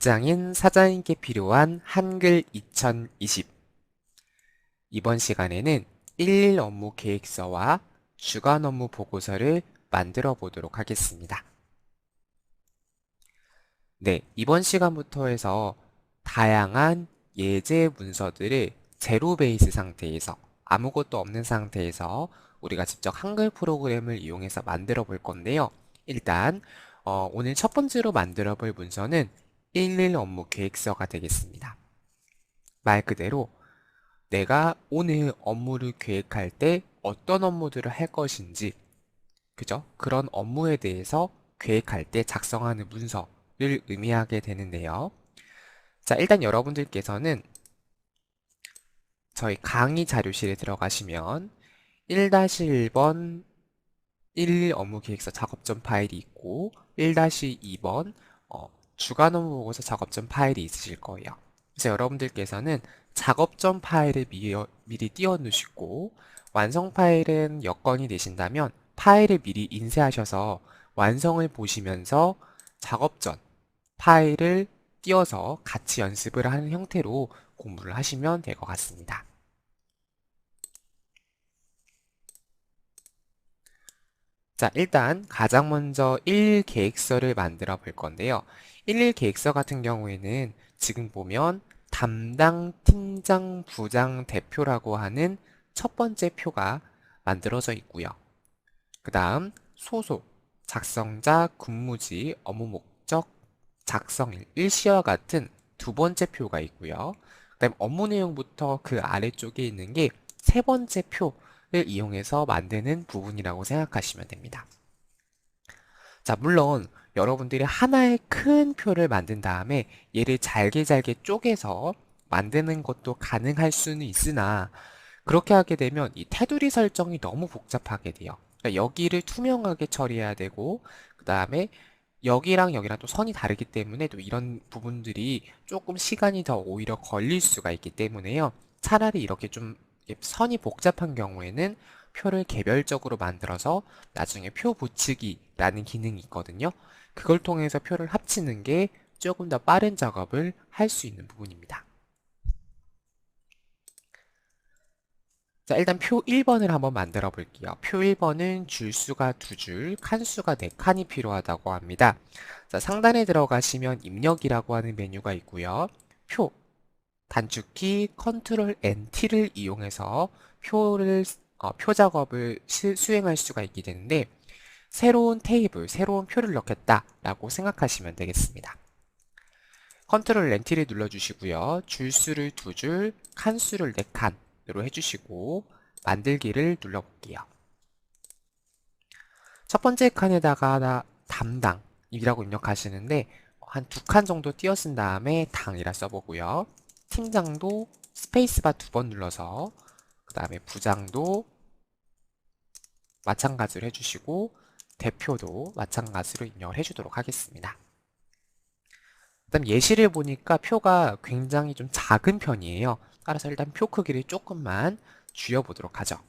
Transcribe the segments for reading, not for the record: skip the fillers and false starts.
직장인 사장에게 필요한 한글 2020. 이번 시간에는 일일 업무 계획서와 주간 업무 보고서를 만들어 보도록 하겠습니다. 네, 이번 시간부터 해서 다양한 예제 문서들을 제로 베이스 상태에서 아무것도 없는 상태에서 우리가 직접 한글 프로그램을 이용해서 만들어 볼 건데요. 일단 오늘 첫 번째로 만들어 볼 문서는 일일 업무 계획서가 되겠습니다. 말 그대로 내가 오늘 업무를 계획할 때 어떤 업무들을 할 것인지, 그죠? 그런 업무에 대해서 계획할 때 작성하는 문서를 의미하게 되는데요. 자, 일단 여러분들께서는 저희 강의 자료실에 들어가시면 1-1번 1 업무 계획서 작업전 파일이 있고 1-2번 주간 업무 보고서 작업전 파일이 있으실 거예요. 그래서 여러분들께서는 작업전 파일을 미리 띄워 놓으시고 완성 파일은 여건이 되신다면 파일을 미리 인쇄하셔서 완성을 보시면서 작업전 파일을 띄워서 같이 연습을 하는 형태로 공부를 하시면 될 것 같습니다. 자, 일단 가장 먼저 1일 계획서를 만들어 볼 건데요. 1일 계획서 같은 경우에는 지금 보면 담당 팀장 부장 대표라고 하는 첫 번째 표가 만들어져 있고요. 그 다음 소속, 작성자, 근무지, 업무 목적, 작성일, 일시와 같은 두 번째 표가 있고요. 그 다음 업무 내용부터 그 아래쪽에 있는 게 세 번째 표를 이용해서 만드는 부분이라고 생각하시면 됩니다. 자, 물론 여러분들이 하나의 큰 표를 만든 다음에 얘를 잘게 잘게 쪼개서 만드는 것도 가능할 수는 있으나 그렇게 하게 되면 이 테두리 설정이 너무 복잡하게 돼요. 그러니까 여기를 투명하게 처리해야 되고 그 다음에 여기랑 여기랑 또 선이 다르기 때문에 또 이런 부분들이 조금 시간이 더 오히려 걸릴 수가 있기 때문에요. 차라리 이렇게 좀 선이 복잡한 경우에는 표를 개별적으로 만들어서 나중에 표 붙이기라는 기능이 있거든요. 그걸 통해서 표를 합치는 게 조금 더 빠른 작업을 할 수 있는 부분입니다. 자, 일단 표 1번을 한번 만들어 볼게요. 표 1번은 줄수가 2줄, 칸수가 4칸이 필요하다고 합니다. 자, 상단에 들어가시면 입력이라고 하는 메뉴가 있고요. 표, 단축키 컨트롤 NT를 이용해서 표 작업을 수행할 수가 있게 되는데 새로운 테이블, 새로운 표를 넣겠다라고 생각하시면 되겠습니다. 컨트롤 NT를 눌러주시고요. 줄수를 2줄, 칸수를 4칸으로 해주시고 만들기를 눌러볼게요. 첫 번째 칸에다가 담당이라고 입력하시는데 한 2칸 정도 띄어쓴 다음에 당이라 써보고요. 팀장도 스페이스바 2번 눌러서 그 다음에 부장도 마찬가지로 해주시고 대표도 마찬가지로 입력을 해주도록 하겠습니다. 그다음 예시를 보니까 표가 굉장히 좀 작은 편이에요. 따라서 일단 표 크기를 조금만 줄여보도록 하죠.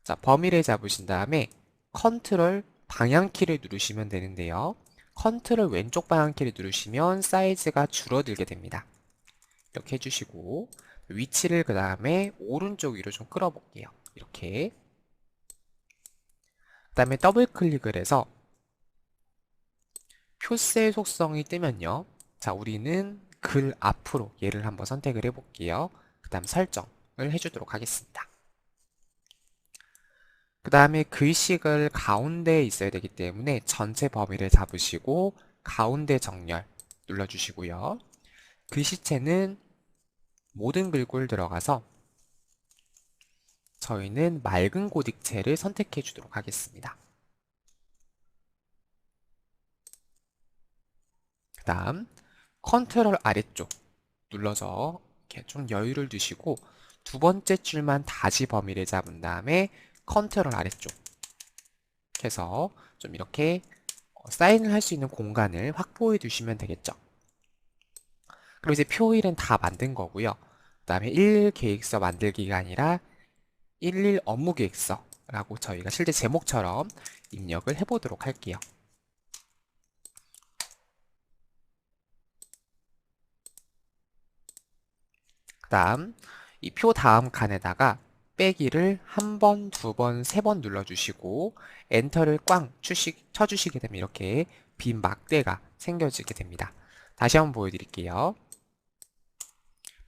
자, 범위를 잡으신 다음에 컨트롤 방향키를 누르시면 되는데요. 컨트롤 왼쪽 방향키를 누르시면 사이즈가 줄어들게 됩니다. 이렇게 해주시고 위치를 그 다음에 오른쪽 위로 좀 끌어볼게요. 이렇게 그 다음에 더블 클릭을 해서 표셀 속성이 뜨면요. 자, 우리는 글 앞으로 얘를 한번 선택을 해볼게요. 그 다음 설정을 해주도록 하겠습니다. 그 다음에 글씨가 가운데에 있어야 되기 때문에 전체 범위를 잡으시고 가운데 정렬 눌러주시고요. 글씨체는 모든 글꼴 들어가서 저희는 맑은 고딕체를 선택해 주도록 하겠습니다. 그 다음 컨트롤 아래쪽 눌러서 이렇게 좀 여유를 두시고 두 번째 줄만 다시 범위를 잡은 다음에 컨트롤 아래쪽 해서 좀 이렇게 사인을 할 수 있는 공간을 확보해 두시면 되겠죠. 그럼 이제 표1은 다 만든 거고요. 그 다음에 1 계획서 만들기가 아니라 1 업무 계획서라고 저희가 실제 제목처럼 입력을 해보도록 할게요. 다음 이 표 다음 칸에다가 빼기를 한 번, 두 번, 세 번 눌러주시고 엔터를 꽝 쳐주시게 되면 이렇게 빈 막대가 생겨지게 됩니다. 다시 한번 보여드릴게요.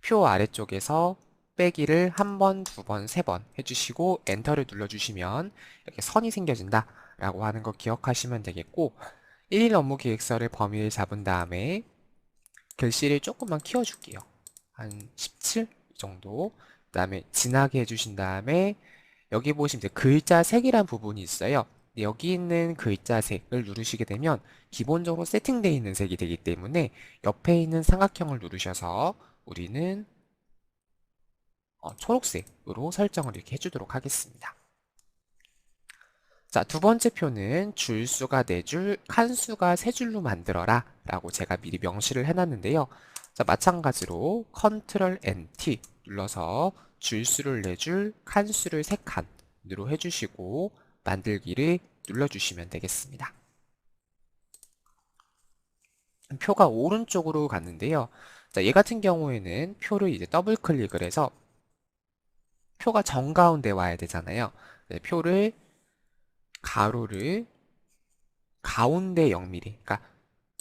표 아래쪽에서 빼기를 한 번, 두 번, 세 번 해주시고 엔터를 눌러주시면 이렇게 선이 생겨진다 라고 하는 거 기억하시면 되겠고, 1일 업무 계획서를 범위를 잡은 다음에 글씨를 조금만 키워줄게요. 한 17 정도. 그 다음에 진하게 해주신 다음에 여기 보시면 이제 글자 색이란 부분이 있어요. 여기 있는 글자 색을 누르시게 되면 기본적으로 세팅되어 있는 색이 되기 때문에 옆에 있는 삼각형을 누르셔서 우리는 초록색으로 설정을 이렇게 해주도록 하겠습니다. 자, 두 번째 표는 줄수가 4줄, 칸수가 3줄로 만들어라 라고 제가 미리 명시를 해놨는데요. 자, 마찬가지로 Ctrl N, T 눌러서 줄수를 4줄, 칸수를 3칸으로 해주시고 만들기를 눌러주시면 되겠습니다. 표가 오른쪽으로 갔는데요. 자, 얘 같은 경우에는 표를 이제 더블 클릭을 해서 표가 정가운데 와야 되잖아요. 네, 표를 가로를 가운데 0mm, 그러니까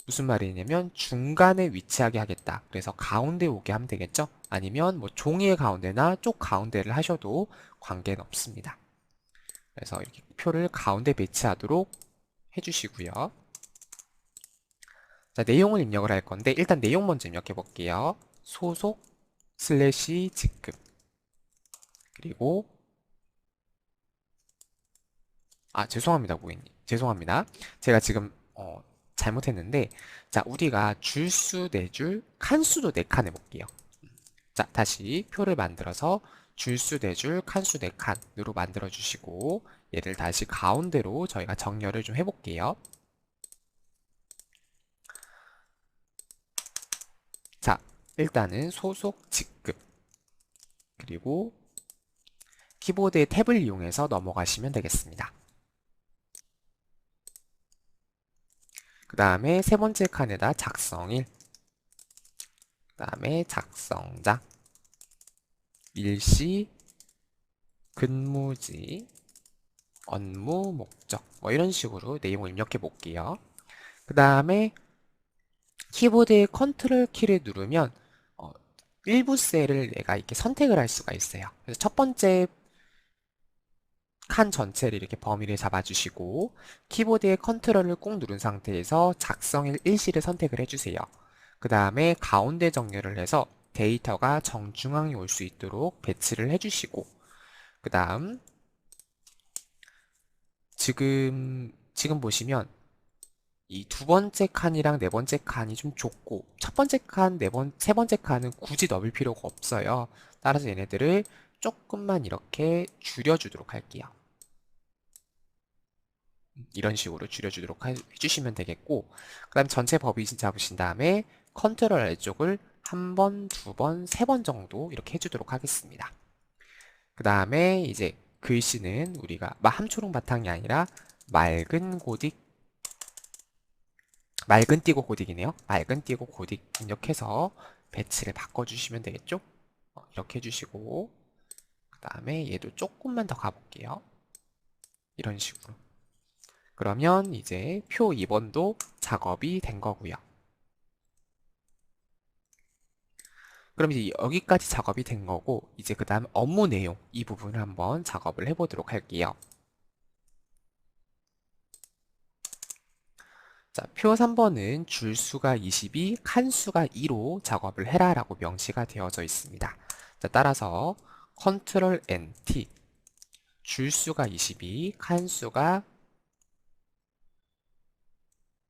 무슨 말이냐면 중간에 위치하게 하겠다. 그래서 가운데 오게 하면 되겠죠? 아니면 뭐 종이의 가운데나 쪽 가운데를 하셔도 관계는 없습니다. 그래서 이렇게 표를 가운데 배치하도록 해주시고요. 자, 내용을 입력을 할 건데 일단 내용 먼저 입력해 볼게요. 소속 슬래시 직급, 그리고 죄송합니다, 고객님. 죄송합니다. 제가 지금 잘못했는데, 자, 우리가 줄수 4줄, 칸수도 4칸 해볼게요. 자, 다시 표를 만들어서 줄수 4줄, 칸수 4칸으로 만들어 주시고 얘를 다시 가운데로 저희가 정렬을 좀 해볼게요. 자, 일단은 소속 직급, 그리고 키보드의 탭을 이용해서 넘어가시면 되겠습니다. 그 다음에 세 번째 칸에다 작성일, 그 다음에 작성자, 일시, 근무지, 업무 목적, 뭐 이런 식으로 내용을 입력해 볼게요. 그 다음에 키보드의 컨트롤 키를 누르면 일부 셀을 내가 이렇게 선택을 할 수가 있어요. 그래서 첫 번째 칸 전체를 이렇게 범위를 잡아주시고 키보드의 컨트롤을 꾹 누른 상태에서 작성일 일시를 선택을 해주세요. 그 다음에 가운데 정렬을 해서 데이터가 정중앙에 올 수 있도록 배치를 해주시고, 그 다음 지금 보시면 이 두 번째 칸이랑 네 번째 칸이 좀 좁고 첫 번째 칸, 세 번째 칸은 굳이 넣을 필요가 없어요. 따라서 얘네들을 조금만 이렇게 줄여주도록 할게요. 이런 식으로 줄여주도록 해주시면 되겠고, 그 다음 전체 범위 잡으신 다음에 컨트롤 R 쪽을 한 번, 두 번, 세 번 정도 이렇게 해주도록 하겠습니다. 그 다음에 이제 글씨는 우리가 함초록 바탕이 아니라 맑은 고딕, 맑은 띠고 고딕이네요. 맑은 띠고 고딕 입력해서 배치를 바꿔주시면 되겠죠? 이렇게 해주시고, 그 다음에 얘도 조금만 더 가볼게요. 이런 식으로. 그러면 이제 표 2번도 작업이 된 거고요. 그럼 이제 여기까지 작업이 된 거고, 이제 그 다음 업무 내용 이 부분을 한번 작업을 해보도록 할게요. 자, 표 3번은 줄수가 22, 칸수가 2로 작업을 해라 라고 명시가 되어져 있습니다. 자, 따라서 Ctrl N, T, 줄수가 22, 칸수가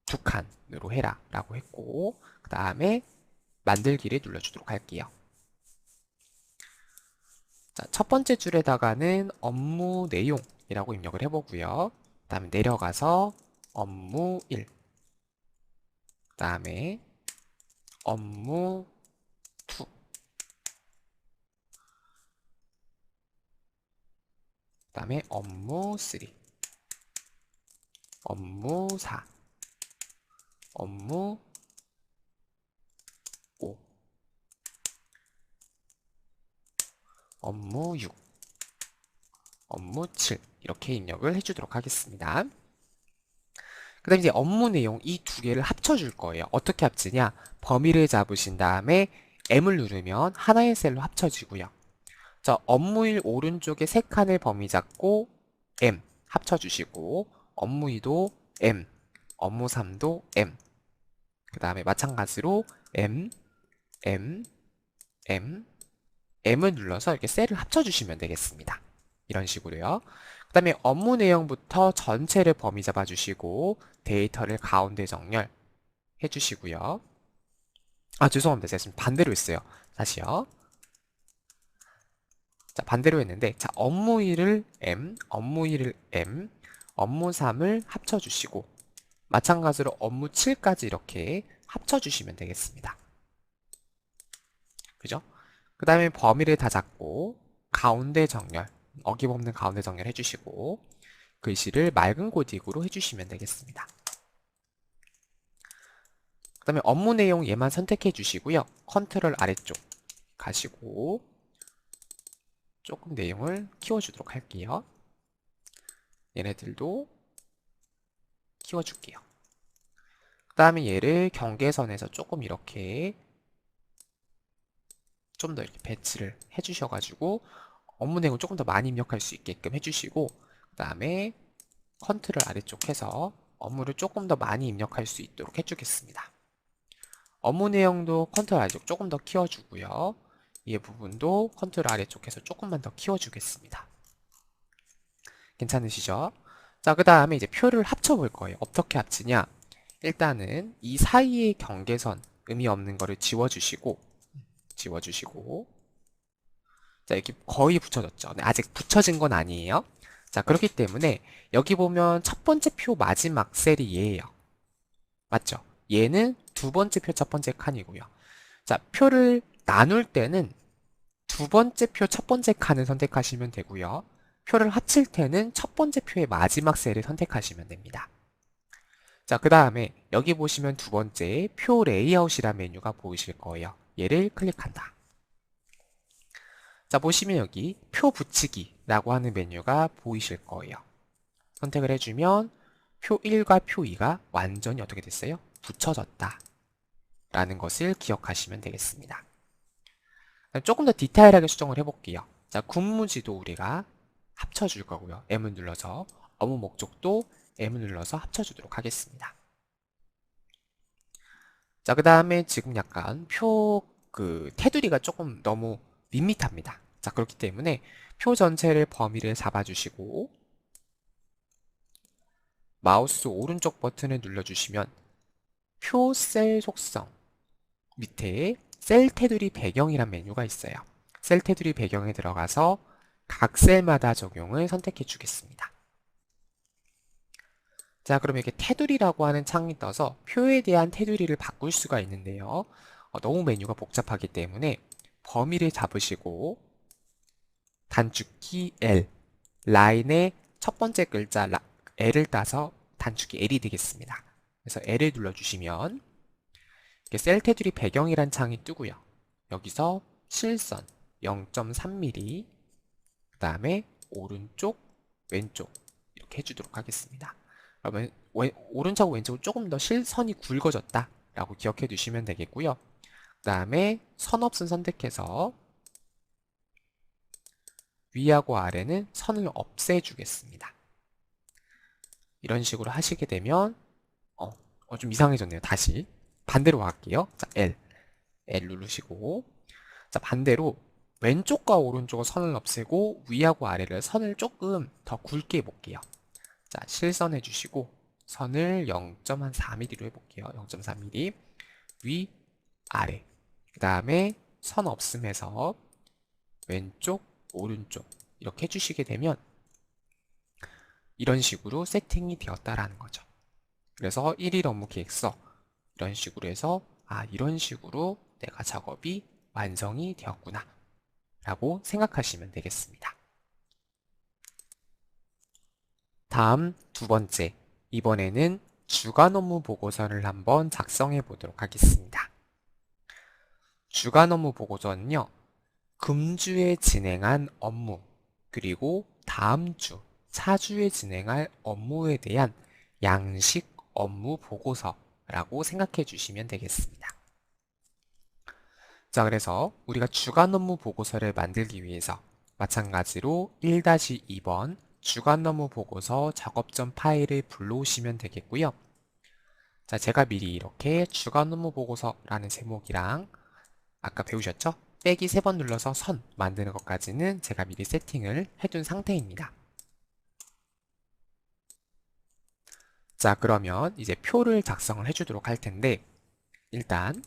2칸으로 해라 라고 했고, 그 다음에 만들기를 눌러주도록 할게요. 자, 첫 번째 줄에다가는 업무 내용이라고 입력을 해보고요. 그 다음에 내려가서 업무 1, 그 다음에 업무 2, 그 다음에 업무 3, 업무 4, 업무 5, 업무 6, 업무 7 이렇게 입력을 해주도록 하겠습니다. 그 다음에 이제 업무 내용 이 두 개를 합쳐줄 거예요. 어떻게 합치냐? 범위를 잡으신 다음에 M을 누르면 하나의 셀로 합쳐지고요. 자, 업무일 오른쪽에 세 칸을 범위 잡고 M 합쳐주시고 업무 2도 M, 업무 3도 M 그 다음에 마찬가지로 M, M, M, M을 눌러서 이렇게 셀을 합쳐주시면 되겠습니다. 이런 식으로요. 그 다음에 업무 내용부터 전체를 범위 잡아주시고 데이터를 가운데 정렬 해주시고요. 아, 죄송합니다. 제가 지금 반대로 했어요. 다시요. 자, 반대로 했는데, 자, 업무 1을 M, 업무 1을 M, 업무 3을 합쳐주시고, 마찬가지로 업무 7까지 이렇게 합쳐주시면 되겠습니다. 그죠? 그 다음에 범위를 다 잡고, 가운데 정렬, 어김없는 가운데 정렬 해주시고, 글씨를 맑은 고딕으로 해주시면 되겠습니다. 그 다음에 업무 내용 얘만 선택해 주시고요. 컨트롤 아래쪽 가시고, 조금 내용을 키워주도록 할게요. 얘네들도 키워줄게요. 그 다음에 얘를 경계선에서 조금 이렇게 좀 더 이렇게 배치를 해주셔가지고 업무 내용 조금 더 많이 입력할 수 있게끔 해주시고 그 다음에 컨트롤 아래쪽 해서 업무를 조금 더 많이 입력할 수 있도록 해주겠습니다. 업무 내용도 컨트롤 아래쪽 조금 더 키워주고요. 이 부분도 컨트롤 아래쪽 해서 조금만 더 키워주겠습니다. 괜찮으시죠? 자, 그 다음에 이제 표를 합쳐볼 거예요. 어떻게 합치냐? 일단은 이 사이의 경계선, 의미 없는 거를 지워주시고, 자, 이렇게 거의 붙여졌죠. 네, 아직 붙여진 건 아니에요. 자, 그렇기 때문에 여기 보면 첫 번째 표 마지막 셀이 얘예요. 맞죠? 얘는 두 번째 표 첫 번째 칸이고요. 자, 표를 나눌 때는 두 번째 표 첫 번째 칸을 선택하시면 되고요. 표를 합칠 때는 첫 번째 표의 마지막 셀을 선택하시면 됩니다. 자, 그 다음에 여기 보시면 두 번째 표 레이아웃이라는 메뉴가 보이실 거예요. 얘를 클릭한다. 자, 보시면 여기 표 붙이기라고 하는 메뉴가 보이실 거예요. 선택을 해주면 표 1과 표 2가 완전히 어떻게 됐어요? 붙여졌다 라는 것을 기억하시면 되겠습니다. 조금 더 디테일하게 수정을 해볼게요. 자, 군무지도 우리가 합쳐줄 거고요. M을 눌러서 업무 목적도 M을 눌러서 합쳐주도록 하겠습니다. 자, 그 다음에 지금 약간 테두리가 조금 너무 밋밋합니다. 자, 그렇기 때문에 표 전체를 범위를 잡아주시고 마우스 오른쪽 버튼을 눌러주시면 표 셀 속성 밑에 셀 테두리 배경이란 메뉴가 있어요. 셀 테두리 배경에 들어가서 각 셀마다 적용을 선택해 주겠습니다. 자, 그럼 이렇게 테두리라고 하는 창이 떠서 표에 대한 테두리를 바꿀 수가 있는데요. 너무 메뉴가 복잡하기 때문에 범위를 잡으시고 단축키 L, 라인의 첫 번째 글자 L을 따서 단축키 L이 되겠습니다. 그래서 L을 눌러주시면 이렇게 셀 테두리 배경이란 창이 뜨고요. 여기서 실선 0.3mm 그 다음에 오른쪽, 왼쪽 이렇게 해주도록 하겠습니다. 그러면 오른쪽, 왼쪽은 조금 더 실선이 굵어졌다 라고 기억해 두시면 되겠고요. 그 다음에 선 없음 선택해서 위하고 아래는 선을 없애주겠습니다. 이런 식으로 하시게 되면 좀 이상해졌네요. 다시 반대로 갈게요. 자, L 누르시고 자, 반대로 왼쪽과 오른쪽을 선을 없애고 위하고 아래를 선을 조금 더 굵게 해볼게요. 자, 실선 해주시고 선을 0.4mm로 해볼게요. 0.4mm 위, 아래 그 다음에 선 없음해서 왼쪽, 오른쪽 이렇게 해주시게 되면 이런 식으로 세팅이 되었다라는 거죠. 그래서 1일 업무 계획서 이런 식으로 해서 이런 식으로 내가 작업이 완성이 되었구나 라고 생각하시면 되겠습니다. 다음 두 번째, 이번에는 주간 업무 보고서를 한번 작성해 보도록 하겠습니다. 주간 업무 보고서는요, 금주에 진행한 업무, 그리고 다음 주, 차주에 진행할 업무에 대한 양식 업무 보고서라고 생각해 주시면 되겠습니다. 자, 그래서 우리가 주간 업무 보고서를 만들기 위해서 마찬가지로 1-2번 주간 업무 보고서 작업전 파일을 불러오시면 되겠고요. 자, 제가 미리 이렇게 주간 업무 보고서라는 제목이랑 아까 배우셨죠? 빼기 3번 눌러서 선 만드는 것까지는 제가 미리 세팅을 해둔 상태입니다. 자, 그러면 이제 표를 작성을 해주도록 할 텐데 일단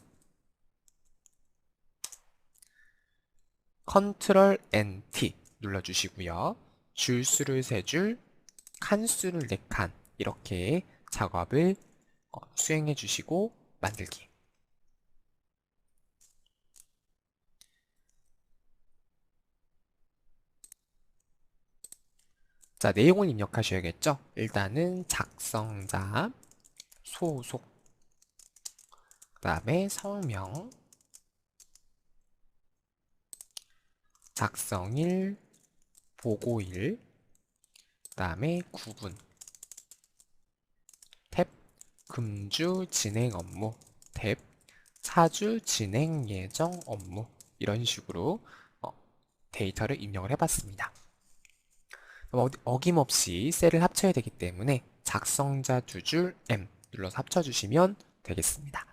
컨트롤 N-T 눌러주시고요. 줄수를 3줄, 칸수를 4칸 이렇게 작업을 수행해 주시고 만들기. 자, 내용을 입력하셔야겠죠? 일단은 작성자, 소속, 그 다음에 성명, 작성일, 보고일, 그 다음에 구분, 탭, 금주 진행 업무, 탭, 차주 진행 예정 업무 이런 식으로 데이터를 입력을 해봤습니다. 어김없이 셀을 합쳐야 되기 때문에 작성자 2줄 M 눌러서 합쳐주시면 되겠습니다.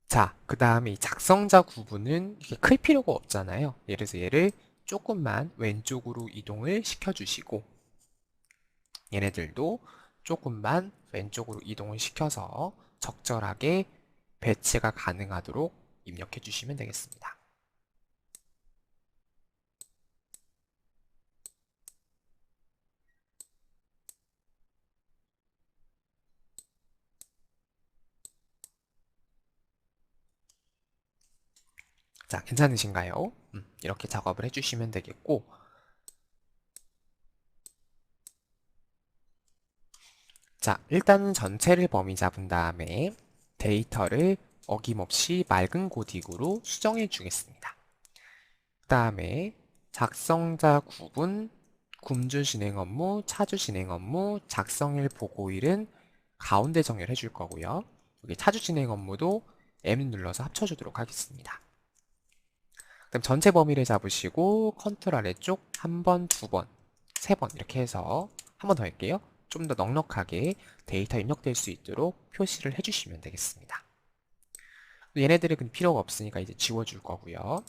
자, 그 다음에 이 작성자 구분은 이렇게 클 필요가 없잖아요. 예를 들어서 얘를 조금만 왼쪽으로 이동을 시켜주시고 얘네들도 조금만 왼쪽으로 이동을 시켜서 적절하게 배치가 가능하도록 입력해 주시면 되겠습니다. 자, 괜찮으신가요? 이렇게 작업을 해주시면 되겠고 자, 일단은 전체를 범위 잡은 다음에 데이터를 어김없이 맑은 고딕으로 수정해 주겠습니다. 그 다음에 작성자 구분, 굼주 진행 업무, 차주 진행 업무, 작성일 보고일은 가운데 정렬해 줄 거고요. 여기 차주 진행 업무도 M 눌러서 합쳐주도록 하겠습니다. 그럼 전체 범위를 잡으시고 컨트롤 아래쪽 한 번, 두 번, 세 번 이렇게 해서 한 번 더 할게요. 좀 더 넉넉하게 데이터 입력될 수 있도록 표시를 해주시면 되겠습니다. 얘네들은 필요가 없으니까 이제 지워줄 거고요.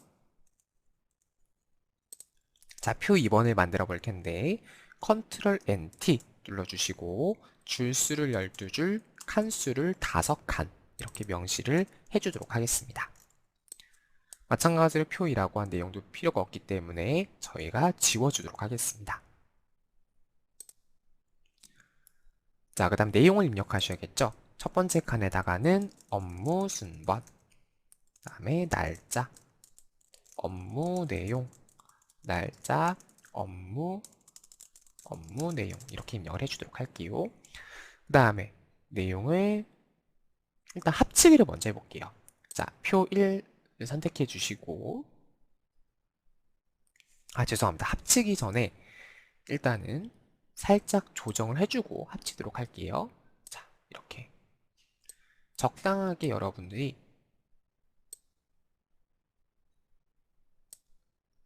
자, 표 2번을 만들어 볼 텐데 컨트롤 N-T 눌러주시고 줄수를 12줄, 칸수를 5칸 이렇게 명시를 해주도록 하겠습니다. 마찬가지로 표이라고 한 내용도 필요가 없기 때문에 저희가 지워주도록 하겠습니다. 자, 그 다음 내용을 입력하셔야겠죠? 첫 번째 칸에다가는 업무 순번, 그 다음에 날짜, 업무 내용, 날짜, 업무 내용 이렇게 입력을 해주도록 할게요. 그 다음에 내용을 일단 합치기를 먼저 해볼게요. 자, 표 1을 선택해 주시고 죄송합니다. 합치기 전에 일단은 살짝 조정을 해주고 합치도록 할게요. 자, 이렇게 적당하게 여러분들이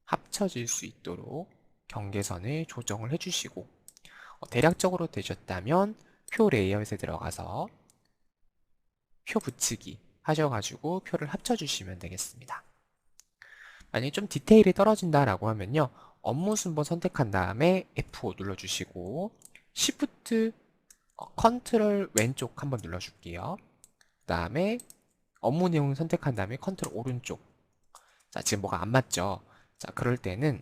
합쳐질 수 있도록 경계선을 조정을 해주시고 대략적으로 되셨다면 표 레이아웃에 들어가서 표 붙이기 하셔가지고 표를 합쳐주시면 되겠습니다. 만약에 좀 디테일이 떨어진다라고 하면요. 업무 순번 선택한 다음에 F5 눌러주시고 Shift 컨트롤 왼쪽 한번 눌러줄게요. 그 다음에 업무 내용 선택한 다음에 컨트롤 오른쪽. 자, 지금 뭐가 안 맞죠? 자, 그럴 때는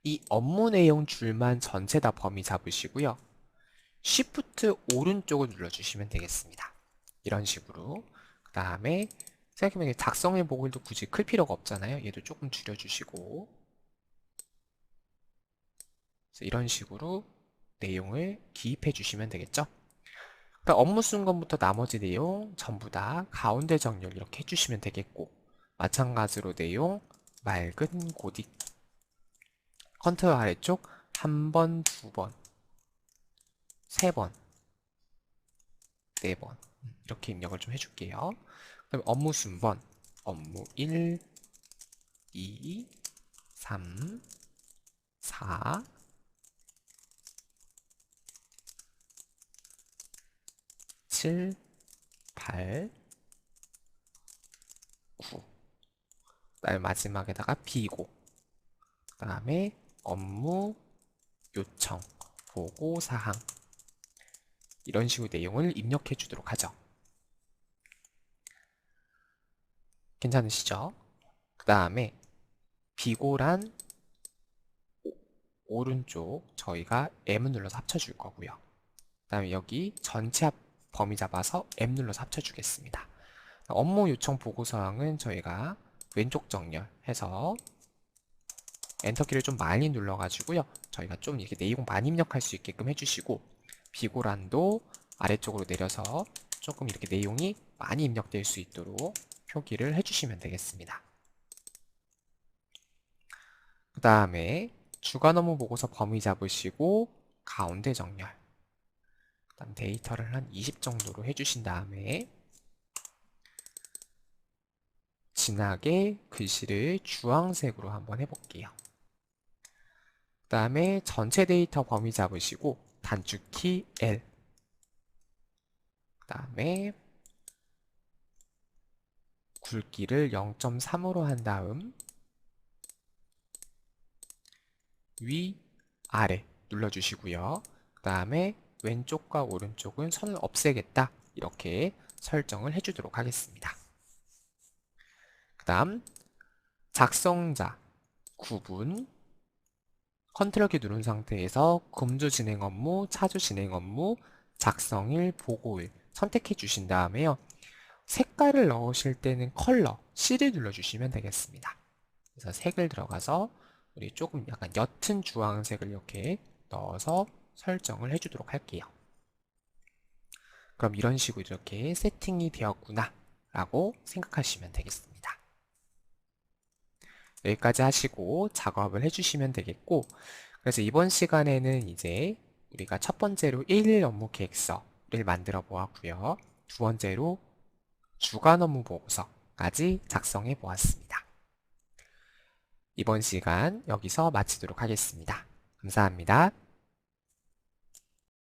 이 업무 내용 줄만 전체 다 범위 잡으시고요. Shift 오른쪽을 눌러주시면 되겠습니다. 이런 식으로. 그 다음에 생각해보면 작성의 보글도 굳이 클 필요가 없잖아요. 얘도 조금 줄여주시고 그래서 이런 식으로 내용을 기입해 주시면 되겠죠. 그러니까 업무 순번부터 나머지 내용 전부 다 가운데 정렬 이렇게 해주시면 되겠고, 마찬가지로 내용 맑은 고딕 컨트롤 아래쪽 한 번, 두 번, 세 번, 네 번 이렇게 입력을 좀 해줄게요. 그럼 업무 순번 업무 1, 2, 3, 4, 7, 8, 9. 그다음에 마지막에다가 비고. 그다음에 업무 요청, 보고 사항. 이런 식으로 내용을 입력해 주도록 하죠. 괜찮으시죠? 그 다음에 비고란 오른쪽 저희가 M을 눌러서 합쳐줄 거고요. 그 다음에 여기 전체 범위 잡아서 M 눌러서 합쳐주겠습니다. 업무 요청 보고사항은 저희가 왼쪽 정렬해서 엔터키를 좀 많이 눌러가지고요. 저희가 좀 이렇게 내용 많이 입력할 수 있게끔 해주시고, 비고란도 아래쪽으로 내려서 조금 이렇게 내용이 많이 입력될 수 있도록 표기를 해주시면 되겠습니다. 그 다음에 주간 업무 보고서 범위 잡으시고 가운데 정렬, 그 다음 데이터를 한 20 정도로 해주신 다음에 진하게 글씨를 주황색으로 한번 해볼게요. 그 다음에 전체 데이터 범위 잡으시고 단축키 L, 그 다음에 굵기를 0.3으로 한 다음 위, 아래 눌러주시고요. 그 다음에 왼쪽과 오른쪽은 선을 없애겠다, 이렇게 설정을 해주도록 하겠습니다. 그 다음 작성자 구분, 컨트롤키 누른 상태에서 금주 진행 업무, 차주 진행 업무, 작성일, 보고일 선택해 주신 다음에요. 색깔을 넣으실 때는 컬러 C를 눌러주시면 되겠습니다. 그래서 색을 들어가서 우리 조금 약간 옅은 주황색을 이렇게 넣어서 설정을 해주도록 할게요. 그럼 이런 식으로 이렇게 세팅이 되었구나 라고 생각하시면 되겠습니다. 여기까지 하시고 작업을 해주시면 되겠고, 그래서 이번 시간에는 이제 우리가 첫 번째로 1일 업무 계획서를 만들어 보았고요. 두 번째로 주간 업무 보고서까지 작성해 보았습니다. 이번 시간 여기서 마치도록 하겠습니다. 감사합니다.